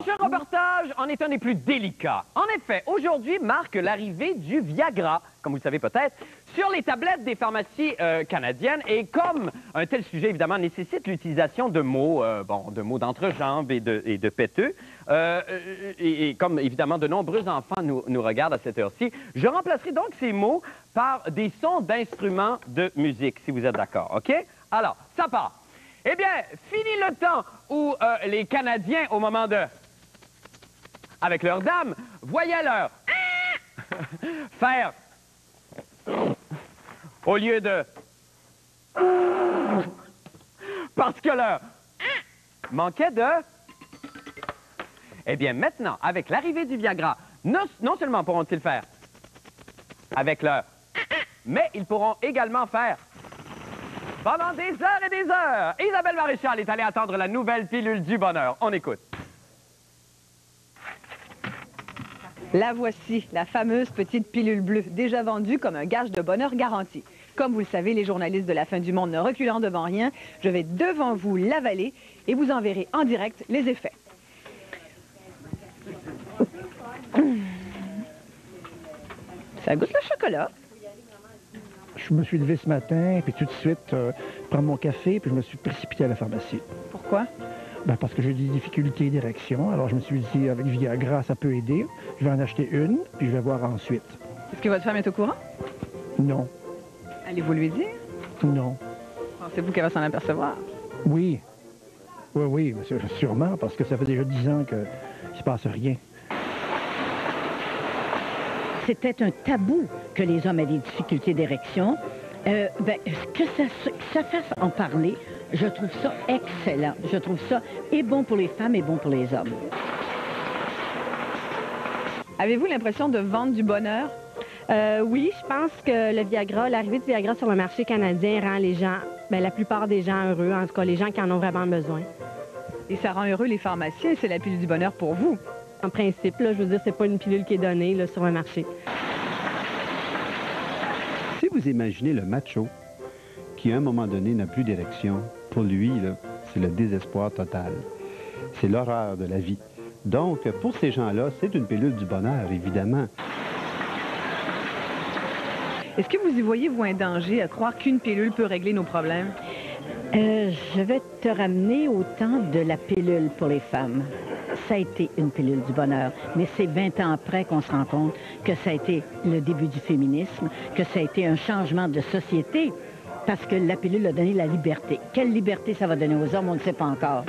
prochain reportage en est un des plus délicats. En effet, aujourd'hui marque l'arrivée du Viagra, comme vous le savez peut-être, sur les tablettes des pharmacies canadiennes. Et comme un tel sujet, évidemment, nécessite l'utilisation de mots, de mots d'entrejambe et de péteux, et comme, évidemment, de nombreux enfants nous regardent à cette heure-ci, je remplacerai donc ces mots par des sons d'instruments de musique, si vous êtes d'accord, OK? Alors, ça part. Eh bien, fini le temps où les Canadiens, au moment de... avec leurs dames, voyaient leur... faire... au lieu de... parce que leur... manquait de... Eh bien, maintenant, avec l'arrivée du Viagra, non seulement pourront-ils faire avec leur... mais ils pourront également faire... pendant des heures et des heures. Isabelle Maréchal est allée attendre la nouvelle pilule du bonheur. On écoute. La voici, la fameuse petite pilule bleue, déjà vendue comme un gage de bonheur garanti. Comme vous le savez, les journalistes de la fin du monde ne reculant devant rien, je vais devant vous l'avaler et vous en verrez en direct les effets. Ça goûte le chocolat. Je me suis levé ce matin, puis tout de suite, prendre mon café, puis je me suis précipité à la pharmacie. Pourquoi? Ben, parce que j'ai des difficultés d'érection. Alors, je me suis dit, avec Viagra, ça peut aider. Je vais en acheter une, puis je vais voir ensuite. Est-ce que votre femme est au courant? Non. Allez-vous lui dire? Non. Pensez-vous qu'elle va s'en apercevoir? Oui. Oui, sûrement, parce que ça fait déjà 10 ans qu'il ne se passe rien. C'était un tabou que les hommes aient des difficultés d'érection. Que ça fasse en parler, je trouve ça excellent. Je trouve ça et bon pour les femmes et bon pour les hommes. Avez-vous l'impression de vendre du bonheur? Oui, je pense que le Viagra, l'arrivée du Viagra sur le marché canadien rend les gens, la plupart des gens heureux, en tout cas les gens qui en ont vraiment besoin. Et ça rend heureux les pharmaciens, c'est la pilule du bonheur pour vous. En principe, là, je veux dire, c'est pas une pilule qui est donnée là, sur le marché. Si vous imaginez le macho qui, à un moment donné, n'a plus d'érection, pour lui, c'est le désespoir total. C'est l'horreur de la vie. Donc, pour ces gens-là, c'est une pilule du bonheur, évidemment. Est-ce que vous y voyez, vous, un danger à croire qu'une pilule peut régler nos problèmes? Je vais te ramener au temps de la pilule pour les femmes. Ça a été une pilule du bonheur, mais c'est 20 ans après qu'on se rend compte que ça a été le début du féminisme, que ça a été un changement de société, parce que la pilule a donné la liberté. Quelle liberté ça va donner aux hommes, on ne sait pas encore.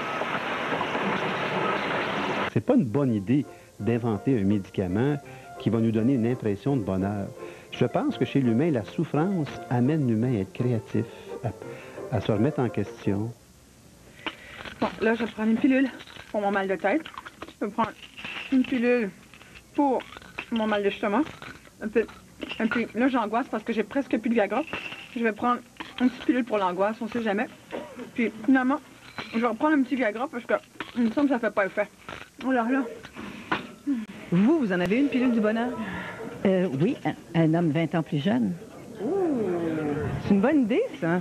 C'est pas une bonne idée d'inventer un médicament qui va nous donner une impression de bonheur. Je pense que chez l'humain, la souffrance amène l'humain à être créatif, à se remettre en question. Bon, là, je vais prendre une pilule pour mon mal de tête. Je vais prendre une pilule pour mon mal d'estomac. Là, j'angoisse parce que j'ai presque plus de Viagra. Je vais prendre une petite pilule pour l'angoisse, on sait jamais. Puis, finalement, je vais reprendre un petit Viagra parce que, il me semble que ça fait pas effet. Oh là là. Vous en avez une pilule du bonheur? Oui, un homme 20 ans plus jeune. C'est une bonne idée, ça.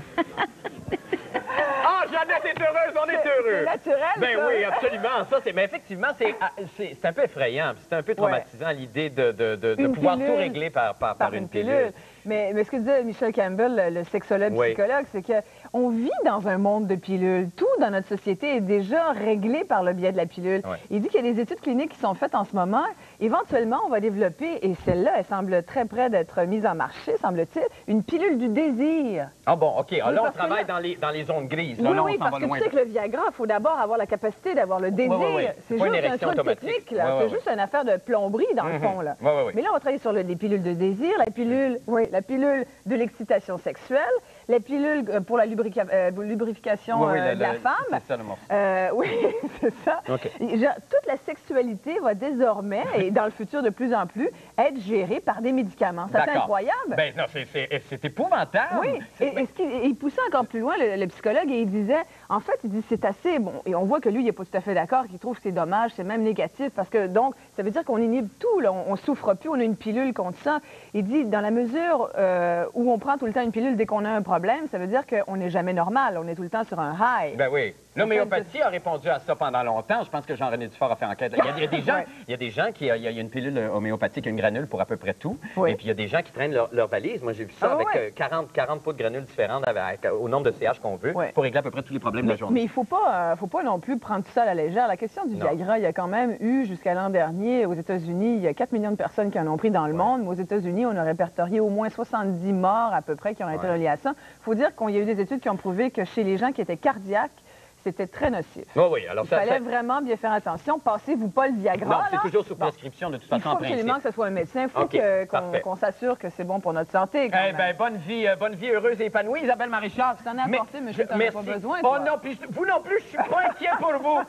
Ah, Jeannette est heureuse, on est heureux. C'est naturel, Ben ça. oui, absolument. Mais effectivement, c'est un peu effrayant, c'est un peu traumatisant l'idée de pouvoir tout régler par une pilule. Mais ce que disait Michel Campbell, le sexologue psychologue, c'est qu'on vit dans un monde de pilules. Tout dans notre société est déjà réglé par le biais de la pilule. Ouais. Il dit qu'il y a des études cliniques qui sont faites en ce moment. Éventuellement, on va développer, et celle-là, elle semble très près d'être mise en marché, semble-t-il, une pilule du désir. Ah bon, OK. Oui, là, on travaille dans les zones grises. Là, Oui, parce que tu sais que le Viagra, il faut d'abord avoir la capacité d'avoir le désir. C'est juste un truc technique, là. C'est juste une affaire de plomberie, dans le fond, là. Mais là, on travaille sur les pilules de désir, la pilule de l'excitation sexuelle, la pilule pour la lubrification de la femme. C'est ça, le morceau. Oui, c'est ça. Okay. Toute la sexualité va désormais, et dans le futur de plus en plus, être gérée par des médicaments. C'est incroyable. Ben non, c'est épouvantable. Oui, et il poussait encore plus loin, le psychologue, et il disait, en fait, c'est assez, bon, et on voit que lui, il n'est pas tout à fait d'accord, qu'il trouve que c'est dommage, c'est même négatif, parce que, donc, ça veut dire qu'on inhibe tout, là, on souffre plus, on a une pilule contre ça. Il dit, dans la mesure où on prend tout le temps une pilule dès qu'on a un problème, ça veut dire qu'on n'est jamais normal, on est tout le temps sur un high. Ben oui. L'homéopathie a répondu à ça pendant longtemps. Je pense que Jean-René Dufort a fait enquête. Il y a des gens, il y a des gens qui... Il y a une pilule homéopathique, une granule pour à peu près tout. Oui. Et puis, il y a des gens qui traînent leur valise. Moi, j'ai vu ça avec 40 pots de granules différentes au nombre de CH qu'on veut pour régler à peu près tous les problèmes de la journée. Mais il ne faut pas non plus prendre tout ça à la légère. La question du Viagra, il y a quand même eu, jusqu'à l'an dernier, aux États-Unis, il y a 4 millions de personnes qui en ont pris dans le monde. Mais aux États-Unis, on a répertorié au moins 70 morts à peu près qui ont été reliées à ça. Il faut dire qu'il y a eu des études qui ont prouvé que chez les gens qui étaient cardiaques, c'était très nocif. Oui, alors il fallait vraiment bien faire attention. Passez-vous pas le Viagra. Non, c'est toujours sous prescription, de toute façon, en principe. Il faut absolument que ce soit un médecin. Il faut qu'on s'assure que c'est bon pour notre santé. Eh bien, bonne vie heureuse et épanouie, Isabelle Maréchal. T'en as apporté, monsieur, t'en as pas besoin. Oh non, puis vous non plus, je suis pas inquiet pour vous.